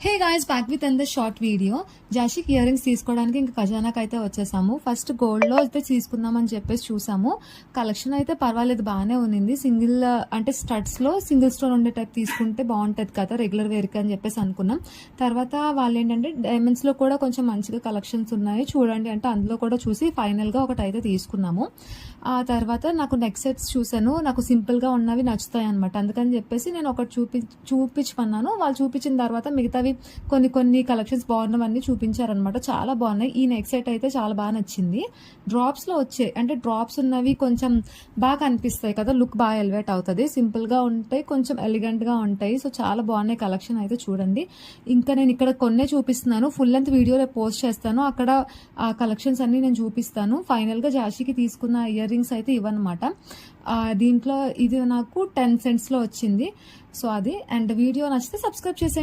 Hey guys, back with and the short video. జాషిక్ earrings తీసుకోవడానికి ఇంకా ఖజానాకి అయితే వచ్చేసాము. ఫస్ట్ గోల్డ్ లో అయితే తీసుకుందామని చెప్పేసి చూసాము. కలెక్షన్ అయితే పర్వాలేదు, బాగానే ఉంది. సింగిల్ అంటే స్టడ్స్ లో సింగిల్ స్టోన్ ఉండే టైప్ తీసుకుంటే బాగుంటది కదా రెగ్యులర్ వేర్ కి అని చెప్పేసి అనుకున్నాం. తర్వాత వాళ్ళు ఏంటంటే డైమండ్స్ లో కూడా కొంచెం మంచిగా కలెక్షన్స్ ఉన్నాయి చూడండి అంటే అందులో కూడా చూసి ఫైనల్ గా ఒకటి అయితే తీసుకున్నాము. ఆ తర్వాత నాకు నెక్ సెట్స్ చూసాను, నాకు సింపుల్ గా ఉన్నవి నచ్చుతాయి అనమాట. అందుకని చెప్పేసి నేను ఒకటి చూపించమన్నాను. వాళ్ళు చూపించిన తర్వాత మిగతావి కొన్ని కలెక్షన్స్ బాగున్నవన్నీ చూపించారనమాట. చాలా బాగున్నాయి. ఈ నెక్ సెట్ అయితే చాలా బాగా నచ్చింది. డ్రాప్స్ లో వచ్చాయి అంటే డ్రాప్స్ ఉన్నవి కొంచెం బాగా కనిపిస్తాయి కదా, లుక్ బాగా ఎలివేట్ అవుతుంది. సింపుల్ గా ఉంటాయి, కొంచెం ఎలిగెంట్ గా ఉంటాయి. సో చాలా బాగున్నాయి కలెక్షన్ అయితే చూడండి. ఇంకా నేను ఇక్కడ కొన్నే చూపిస్తున్నాను, ఫుల్ లెంత్ వీడియో రేపు పోస్ట్ చేస్తాను. అక్కడ ఆ కలెక్షన్స్ అన్ని నేను చూపిస్తాను. ఫైనల్ గా జాషికి తీసుకున్న ఇయర్ రింగ్స్ అయితే ఇవన్నమాట. దీంట్లో ఇది నాకు 10 cents లో వచ్చింది. సో అది. అండ్ వీడియో నచ్చితే సబ్స్క్రైబ్ చేసేయండి.